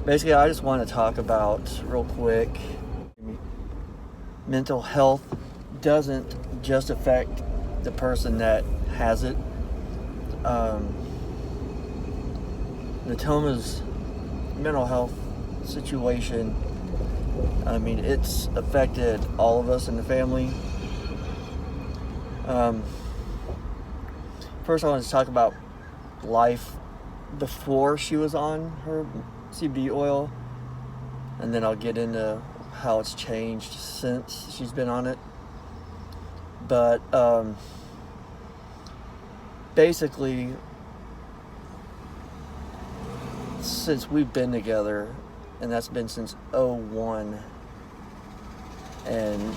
Basically, I just want to talk about real quick. Mental health doesn't just affect the person that has it. Natoma's mental health situation, I mean, it's affected all of us in the family. First, I want to talk about life before she was on her CBD oil, and then I'll get into how it's changed since she's been on it. But basically, since we've been together, and that's been since 01, and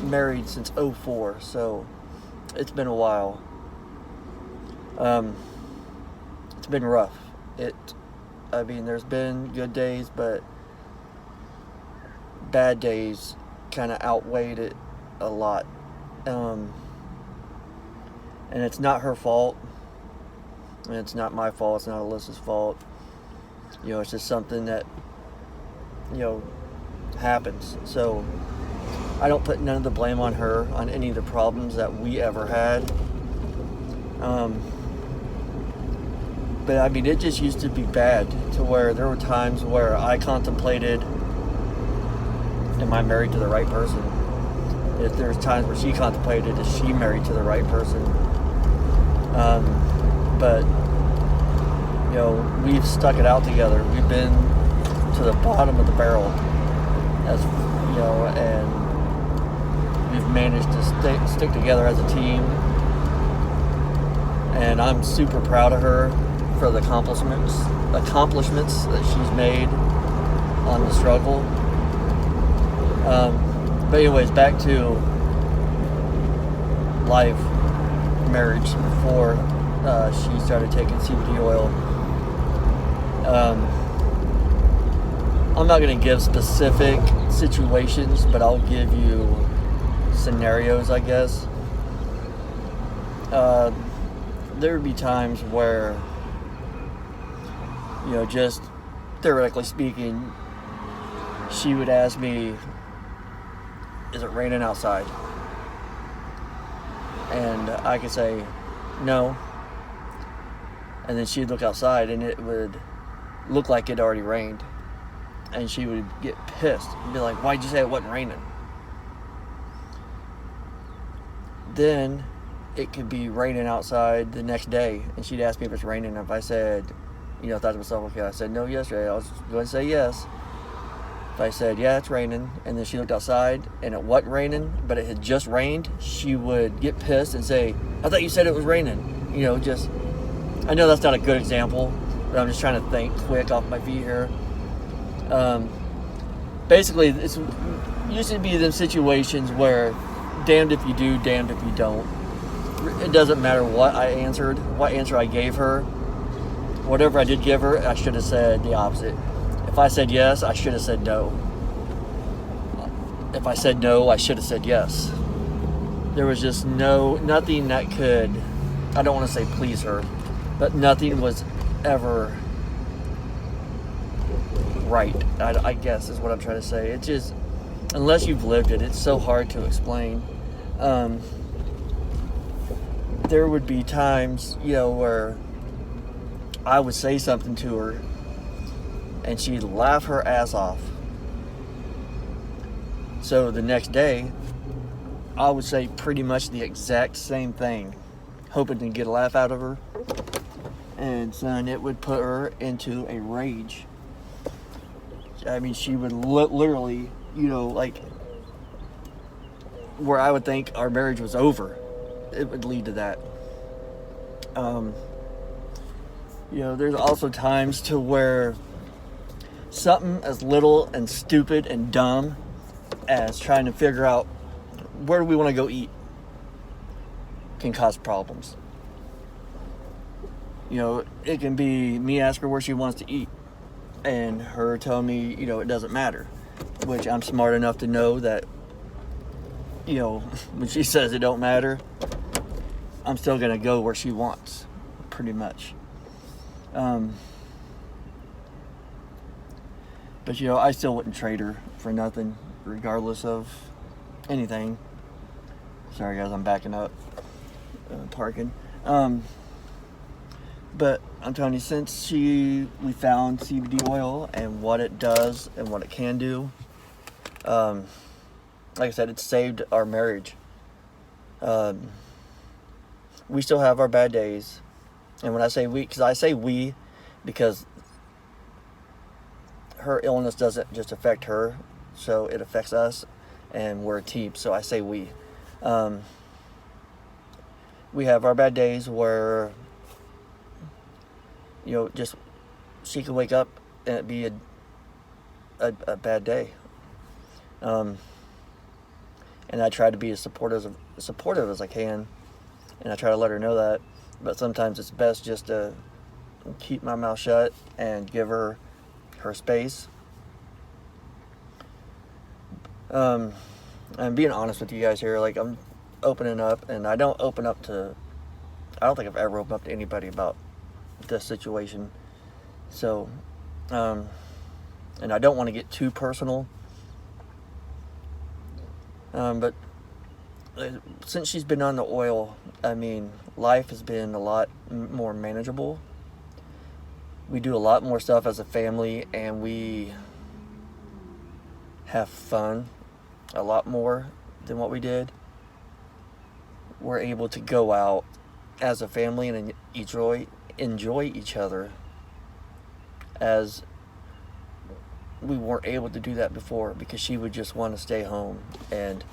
married since 04, so it's been a while. It's been rough. There's been good days, but bad days kind of outweighed it a lot. And it's not her fault, and it's not my fault. It's not Alyssa's fault. It's just something that happens. So I don't put none of the blame on her on any of the problems that we ever had. But I mean, it just used to be bad to where there were times where I contemplated, am I married to the right person? If there's times where she contemplated, is she married to the right person? But we've stuck it out together. We've been to the bottom of the barrel, and we've managed to stick together as a team. And I'm super proud of her for the accomplishments that she's made on the struggle. But anyways, back to life, marriage before she started taking CBD oil. I'm not going to give specific situations, but I'll give you scenarios, I guess. There would be times where, just theoretically speaking, she would ask me, is it raining outside? And I could say, no. And then she'd look outside and it would look like it already rained. And she would get pissed and be like, why'd you say it wasn't raining? Then it could be raining outside the next day, and she'd ask me if it's raining. If I said, thought to myself, okay, I said no yesterday, I was going to say yes. If I said, yeah, it's raining, and then she looked outside and it wasn't raining, but it had just rained, she would get pissed and say, I thought you said it was raining. I know that's not a good example, but I'm just trying to think quick off my feet here. Basically, it's used to be them situations where damned if you do, damned if you don't. It doesn't matter what answer I gave her. Whatever I did give her, I should have said the opposite. If I said yes, I should have said no. If I said no, I should have said yes. There was just nothing that could, I don't want to say please her, but nothing was ever right, I guess is what I'm trying to say. It's just, unless you've lived it, it's so hard to explain. There would be times, where I would say something to her and she'd laugh her ass off. So the next day, I would say pretty much the exact same thing, hoping to get a laugh out of her. And son, it would put her into a rage. I mean, she would literally, where I would think our marriage was over, it would lead to that. There's also times to where something as little and stupid and dumb as trying to figure out where do we want to go eat can cause problems. It can be me asking her where she wants to eat and her telling me, it doesn't matter, which I'm smart enough to know that, when she says it don't matter, I'm still going to go where she wants, pretty much. But I still wouldn't trade her for nothing, regardless of anything. Sorry guys, I'm backing up, parking. But I'm telling you, since we found CBD oil and what it does and what it can do, like I said, it saved our marriage. We still have our bad days, and when I say we, because I say we, because her illness doesn't just affect her, so it affects us, and we're a team. So I say we. We have our bad days where just she could wake up and it be a bad day. And I try to be as supportive as I can, and I try to let her know that. But sometimes it's best just to keep my mouth shut and give her space. I'm being honest with you guys here. Like, I'm opening up, and I don't think I've ever opened up to anybody about this situation. So, and I don't want to get too personal. But since she's been on the oil, I mean, life has been a lot more manageable. We do a lot more stuff as a family, and we have fun a lot more than what we did. We're able to go out as a family and enjoy each other, as we weren't able to do that before, because she would just want to stay home, and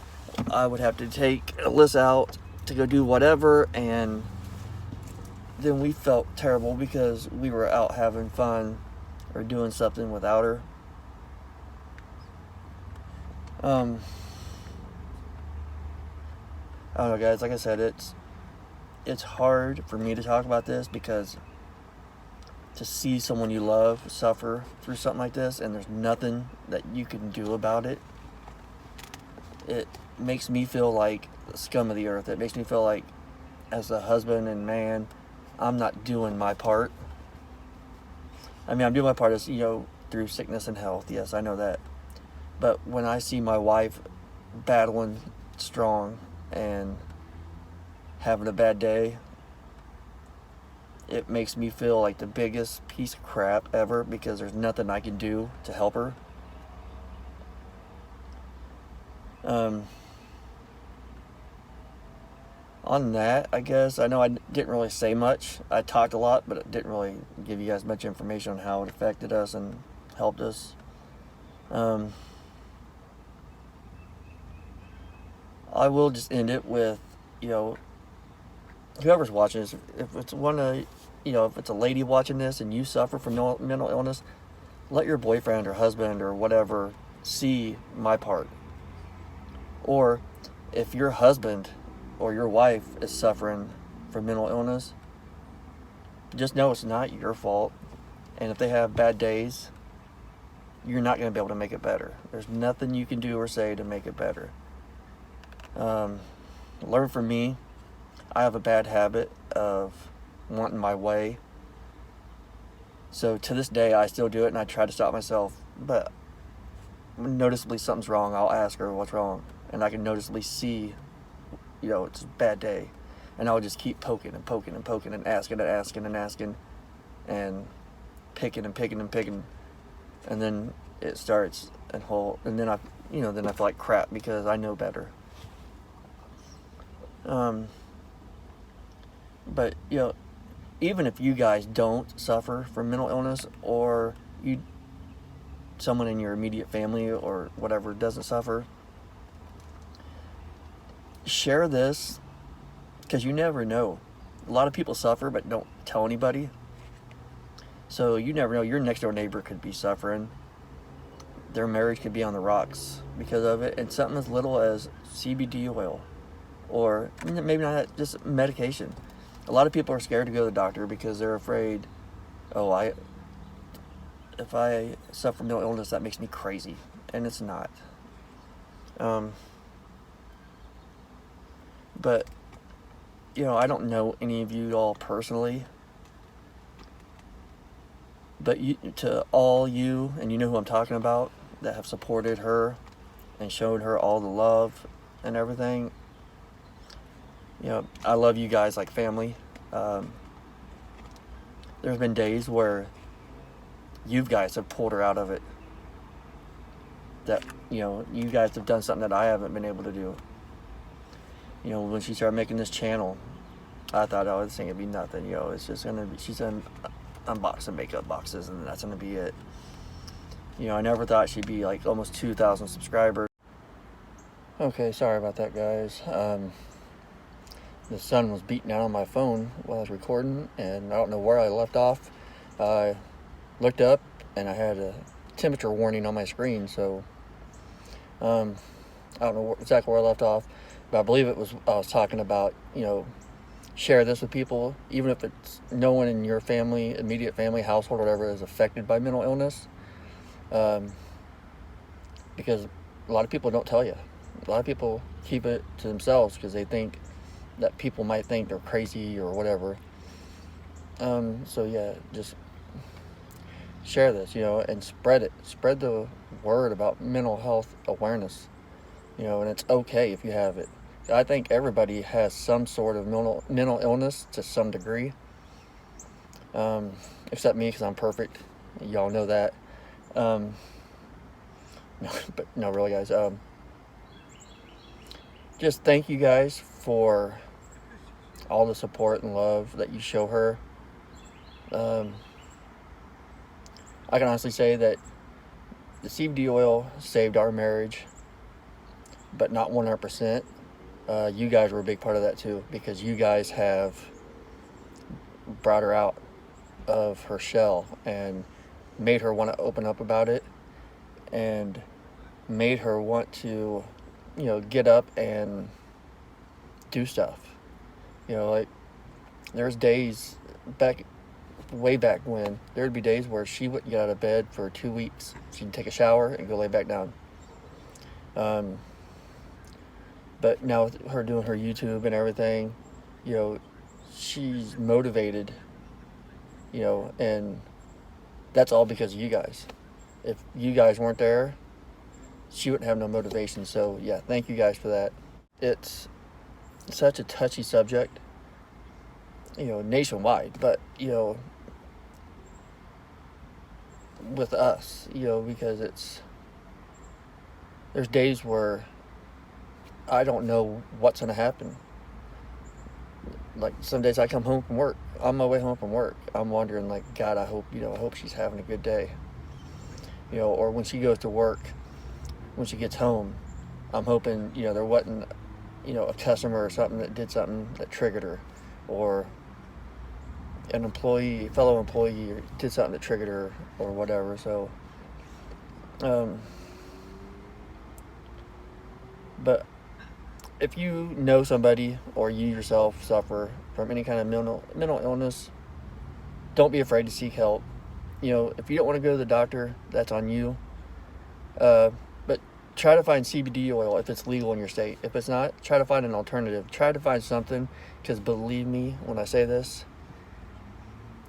I would have to take Alyssa out to go do whatever, and then we felt terrible because we were out having fun or doing something without her. I don't know, guys. Like I said, it's hard for me to talk about this, because to see someone you love suffer through something like this, and there's nothing that you can do about it, it makes me feel like the scum of the earth. It makes me feel like, as a husband and man, I'm not doing my part. I mean, I'm doing my part as, through sickness and health. Yes, I know that. But when I see my wife battling strong and having a bad day, it makes me feel like the biggest piece of crap ever, because there's nothing I can do to help her. On that, I guess, I know I didn't really say much. I talked a lot, but it didn't really give you guys much information on how it affected us and helped us. I will just end it with, whoever's watching this, if it's if it's a lady watching this and you suffer from mental illness, let your boyfriend or husband or whatever see my part. Or if your husband or your wife is suffering from mental illness, just know it's not your fault. And if they have bad days, you're not going to be able to make it better. There's nothing you can do or say to make it better. Learn from me. I have a bad habit of wanting my way. So to this day, I still do it, and I try to stop myself. But noticeably something's wrong, I'll ask her what's wrong. And I can noticeably see, it's a bad day. And I'll just keep poking and poking and poking and asking and asking and asking and picking and picking and picking. And then it starts and then I feel like crap because I know better. But, even if you guys don't suffer from mental illness, or someone in your immediate family or whatever doesn't suffer, share this, because you never know. A lot of people suffer but don't tell anybody. So you never know. Your next door neighbor could be suffering. Their marriage could be on the rocks because of it. And something as little as CBD oil, or maybe not, just medication. A lot of people are scared to go to the doctor because they're afraid, if I suffer from mental illness, that makes me crazy. And it's not. But, I don't know any of you all personally. But to all you, and you know who I'm talking about, that have supported her and showed her all the love and everything, I love you guys like family. There's been days where you guys have pulled her out of it. That, you guys have done something that I haven't been able to do. When she started making this channel, I thought, oh, this ain't gonna be nothing. It's just gonna be, she's gonna unbox some makeup boxes and that's gonna be it. I never thought she'd be like almost 2,000 subscribers. Okay, sorry about that, guys. The sun was beating down on my phone while I was recording, and I don't know where I left off. I looked up and I had a temperature warning on my screen, so I don't know exactly where I left off, but I believe I was talking about, share this with people, even if it's no one in your family, immediate family, household, whatever, is affected by mental illness, because a lot of people don't tell you. A lot of people keep it to themselves because they think that people might think they're crazy or whatever. So yeah, just share this, and spread it. Spread the word about mental health awareness, and it's okay if you have it. I think everybody has some sort of mental illness to some degree, except me because I'm perfect. Y'all know that. No, but no, really, guys. Just thank you guys for all the support and love that you show her. I can honestly say that the CBD oil saved our marriage, but not 100%. You guys were a big part of that too, because you guys have brought her out of her shell and made her want to open up about it, and made her want to, get up and do stuff. Like, there's days way back when, there'd be days where she wouldn't get out of bed for 2 weeks. She'd take a shower and go lay back down. But now with her doing her YouTube and everything, she's motivated, and that's all because of you guys. If you guys weren't there, she wouldn't have no motivation. So yeah, thank you guys for that. It's such a touchy subject, nationwide, but, with us, because there's days where I don't know what's going to happen. Like, some days I come home from work, on my way home from work, I'm wondering, like, God, I hope she's having a good day. Or when she goes to work, when she gets home, I'm hoping, there wasn't, a customer or something that did something that triggered her, or an fellow employee did something that triggered her or whatever. So, but if you know somebody or you yourself suffer from any kind of mental illness, don't be afraid to seek help. If you don't want to go to the doctor, that's on you. But try to find CBD oil if it's legal in your state. If it's not, try to find an alternative. Try to find something, because believe me when I say this,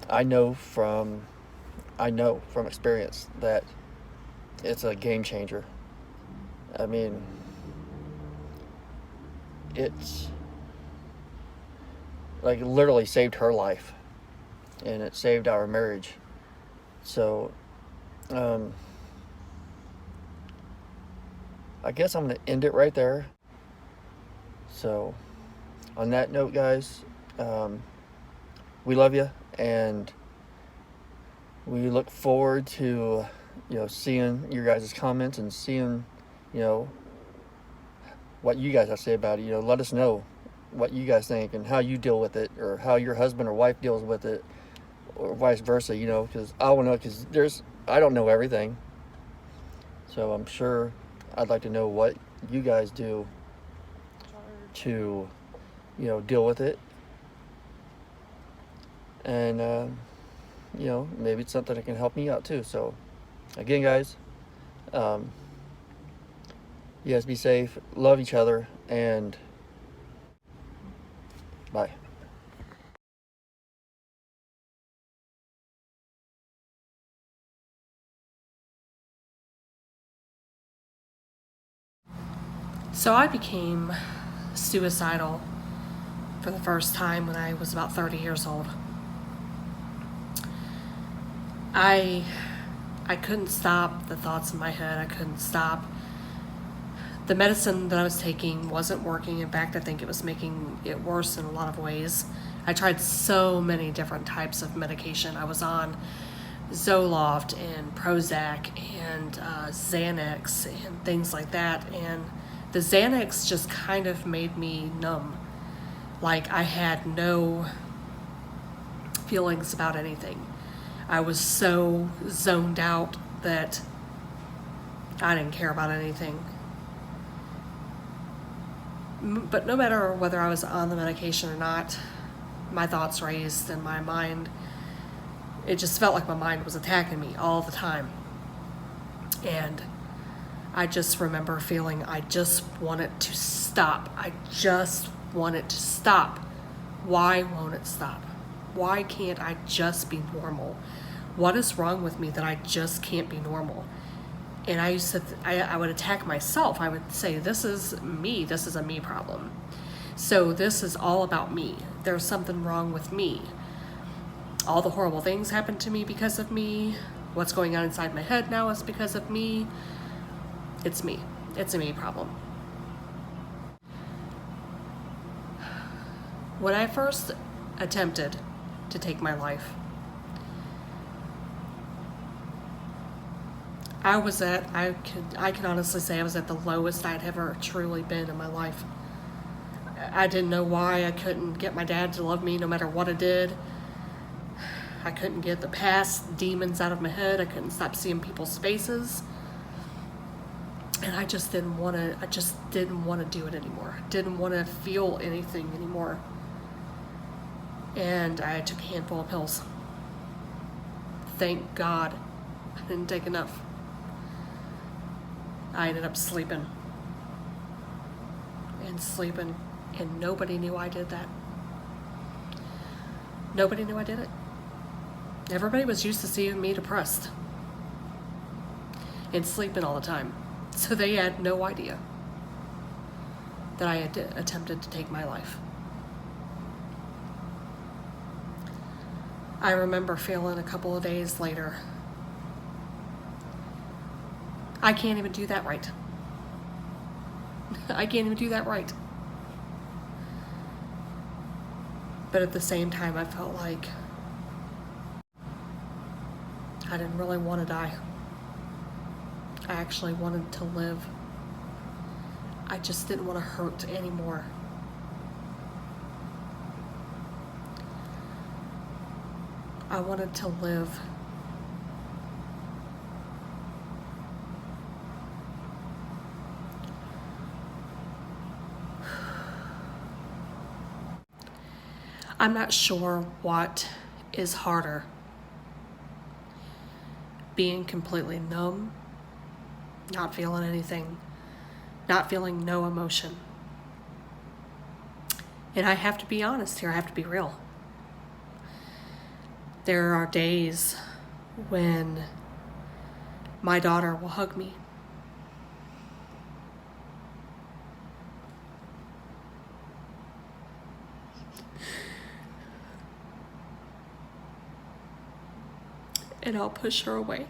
I know from experience that it's a game changer. I mean, it's like literally saved her life, and it saved our marriage. So, I guess I'm going to end it right there. So, on that note, guys, we love you, and we look forward to, seeing your guys' comments and seeing, what you guys have to say about it. Let us know what you guys think and how you deal with it, or how your husband or wife deals with it, or vice versa, because I want to know, because I don't know everything. So I'm sure I'd like to know what you guys do to, deal with it. And, maybe it's something that can help me out too. So, again, guys, you guys be safe, love each other, and bye. So I became suicidal for the first time when I was about 30 years old. I couldn't stop the thoughts in my head. I couldn't stop. The medicine that I was taking wasn't working. In fact, I think it was making it worse in a lot of ways. I tried so many different types of medication. I was on Zoloft and Prozac and Xanax and things like that. And the Xanax just kind of made me numb. Like I had no feelings about anything. I was so zoned out that I didn't care about anything. But no matter whether I was on the medication or not, my thoughts raced in my mind. It just felt like my mind was attacking me all the time. And I just remember feeling I just want it to stop. I just want it to stop. Why won't it stop? Why can't I just be normal? What is wrong with me that I just can't be normal? And I used to, I would attack myself. I would say, this is me. This is a me problem. So this is all about me. There's something wrong with me. All the horrible things happen to me because of me. What's going on inside my head now is because of me. It's me. It's a me problem. When I first attempted to take my life, I can honestly say I was at the lowest I'd ever truly been in my life. I didn't know why. I couldn't get my dad to love me no matter what I did. I couldn't get the past demons out of my head. I couldn't stop seeing people's faces. And I just didn't want to do it anymore. Didn't want to feel anything anymore. And I took a handful of pills. Thank God I didn't take enough. I ended up sleeping, and nobody knew I did that. Nobody knew I did it. Everybody was used to seeing me depressed and sleeping all the time, so they had no idea that I had attempted to take my life. I remember feeling a couple of days later, I can't even do that right. I can't even do that right. But at the same time, I felt like I didn't really want to die. I actually wanted to live. I just didn't want to hurt anymore. I wanted to live. I'm not sure what is harder, being completely numb, not feeling anything, not feeling no emotion. And I have to be honest here, I have to be real. There are days when my daughter will hug me. And I'll push her away.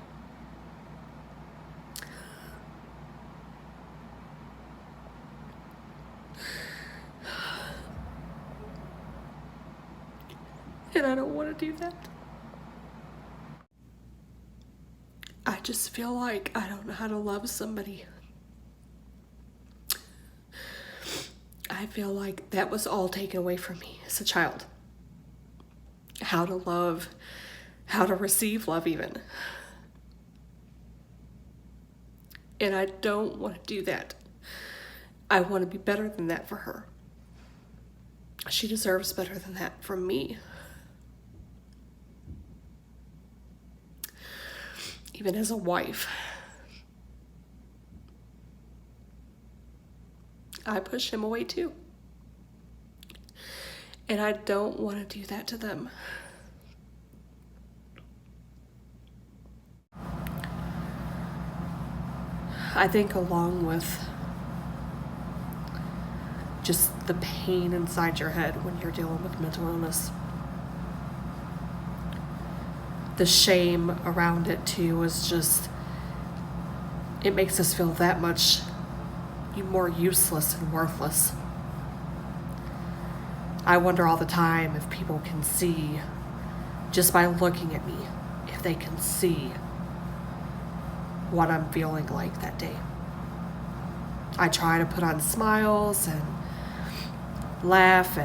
And I don't want to do that. I just feel like I don't know how to love somebody. I feel like that was all taken away from me as a child. How to love, how to receive love even. And I don't want to do that. I want to be better than that for her. She deserves better than that from me. Even as a wife, I push him away too. And I don't want to do that to them. I think along with just the pain inside your head when you're dealing with mental illness. The shame around it too is just, it makes us feel that much more useless and worthless. I wonder all the time if people can see, just by looking at me, if they can see what I'm feeling like that day. I try to put on smiles and laugh,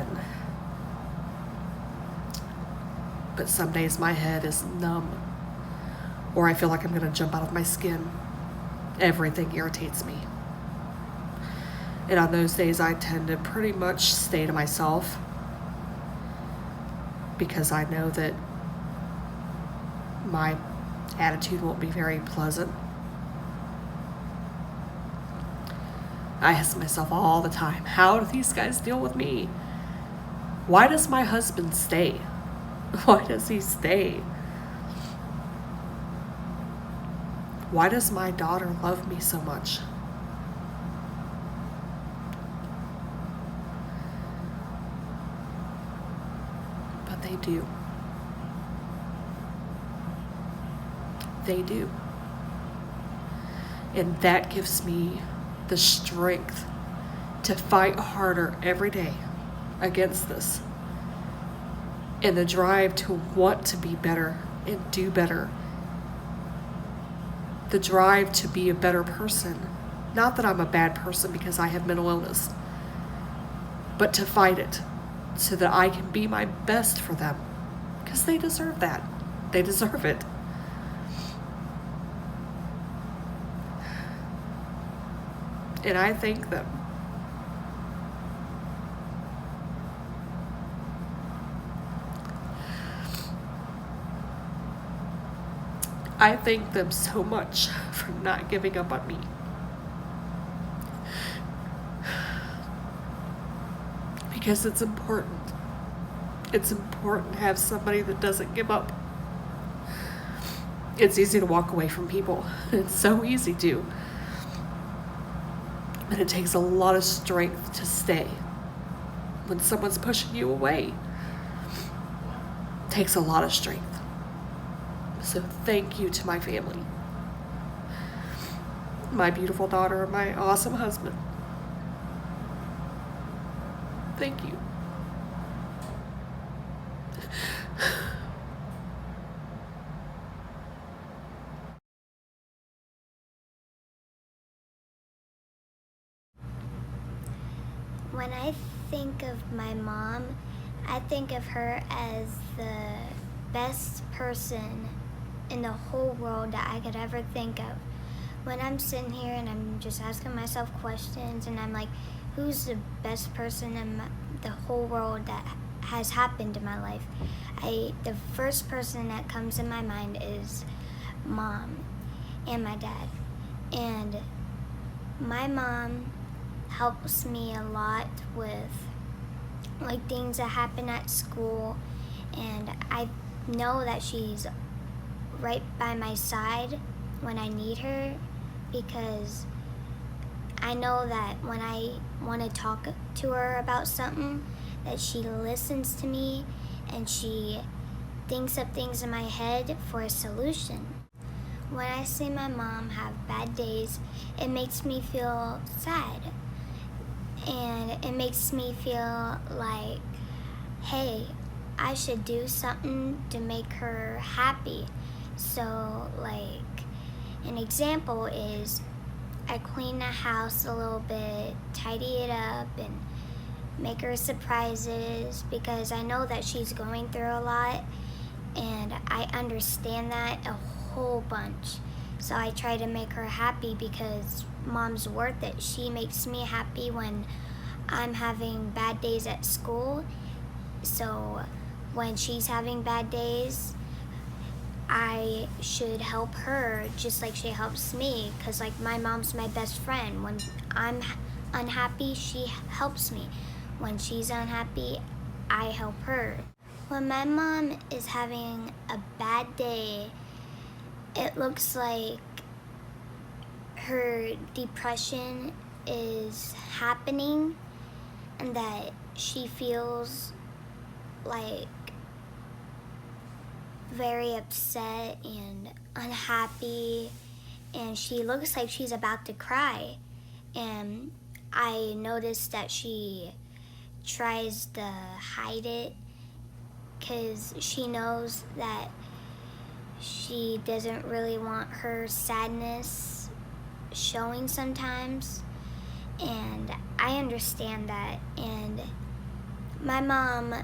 but some days my head is numb, or I feel like I'm gonna jump out of my skin. Everything irritates me. And on those days, I tend to pretty much stay to myself, because I know that my attitude won't be very pleasant. I ask myself all the time, how do these guys deal with me? Why does my husband stay? Why does he stay? Why does my daughter love me so much? But they do. They do. And that gives me the strength to fight harder every day against this, and the drive to want to be better and do better, the drive to be a better person. Not that I'm a bad person because I have mental illness, but to fight it so that I can be my best for them, because they deserve that. They deserve it. And I thank them. I thank them so much for not giving up on me. Because it's important. It's important to have somebody that doesn't give up. It's easy to walk away from people. It's so easy to. But it takes a lot of strength to stay when someone's pushing you away. It takes a lot of strength. So thank you to my family, my beautiful daughter, and my awesome husband. Thank you. When I think of my mom, I think of her as the best person in the whole world that I could ever think of. When I'm sitting here and I'm just asking myself questions and I'm like, who's the best person in the whole world that has happened in my life? The first person that comes in my mind is Mom and my dad. And my mom helps me a lot with like things that happen at school, and I know that she's right by my side when I need her, because I know that when I want to talk to her about something, that she listens to me and she thinks of things in my head for a solution. When I see my mom have bad days, it makes me feel sad, and it makes me feel like, hey, I should do something to make her happy. So like an example is I clean the house a little bit, tidy it up, and make her surprises, because I know that she's going through a lot and I understand that a whole bunch. So I try to make her happy because Mom's worth it. She makes me happy when I'm having bad days at school. So when she's having bad days, I should help her just like she helps me, because like my mom's my best friend. When I'm unhappy, she helps me. When she's unhappy, I help her. When my mom is having a bad day, it looks like her depression is happening, and that she feels like very upset and unhappy, and she looks like she's about to cry. And I noticed that she tries to hide it because she knows that she doesn't really want her sadness showing sometimes. And I understand that. And my mom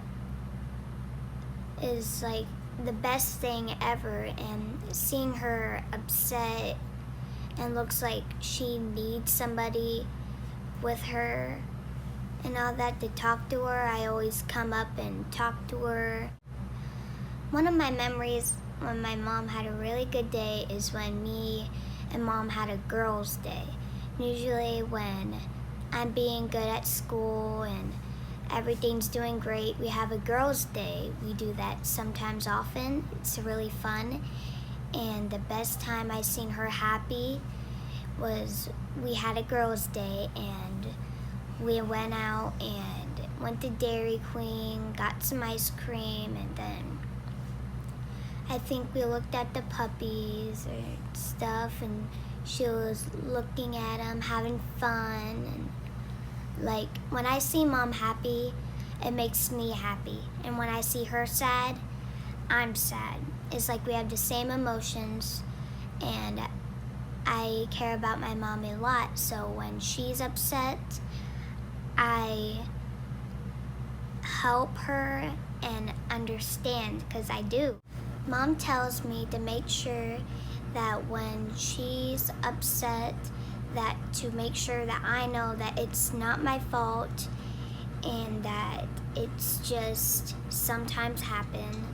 is like the best thing ever, and seeing her upset and looks like she needs somebody with her and all that to talk to her, I always come up and talk to her. One of my memories when my mom had a really good day is when me and Mom had a girls' day. Usually when I'm being good at school and everything's doing great, we have a girls' day. We do that sometimes often. It's really fun. And the best time I seen her happy was we had a girls' day, and we went out and went to Dairy Queen, got some ice cream, and then I think we looked at the puppies or stuff, and she was looking at them, having fun. And like, when I see Mom happy, it makes me happy. And when I see her sad, I'm sad. It's like we have the same emotions, and I care about my mom a lot. So when she's upset, I help her and understand, because I do. Mom tells me to make sure that when she's upset, that to make sure that I know that it's not my fault and that it's just sometimes happen.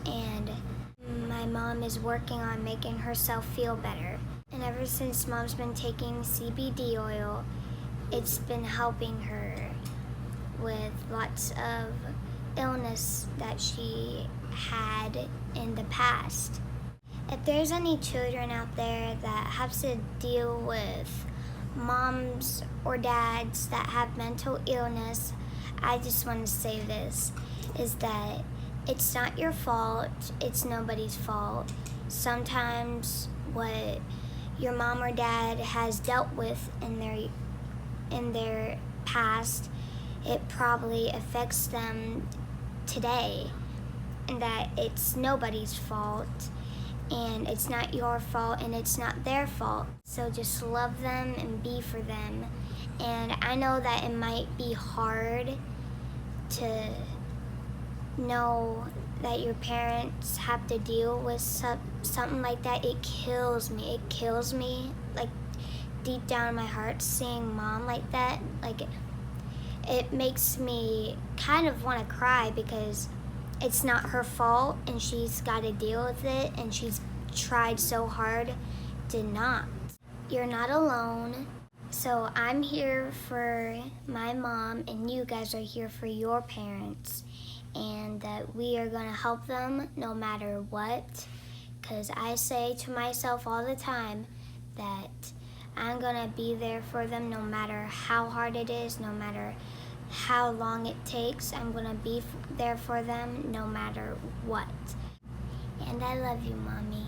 And my mom is working on making herself feel better. And ever since Mom's been taking CBD oil, it's been helping her with lots of illness that she had in the past. If there's any children out there that have to deal with moms or dads that have mental illness, I just want to say this, is that it's not your fault, it's nobody's fault. Sometimes what your mom or dad has dealt with in their past, it probably affects them today, and that it's nobody's fault, and it's not your fault, and it's not their fault. So just love them and be for them. And I know that it might be hard to know that your parents have to deal with something like that. It kills me. It kills me, like, deep down in my heart, seeing Mom like that. Like, it makes me kind of want to cry, because it's not her fault, and she's got to deal with it, and she's tried so hard to not. You're not alone. So I'm here for my mom, and you guys are here for your parents, and that we are going to help them no matter what, because I say to myself all the time that I'm going to be there for them no matter how hard it is, no matter how long it takes. I'm going to be there for them no matter what. And I love you, Mommy.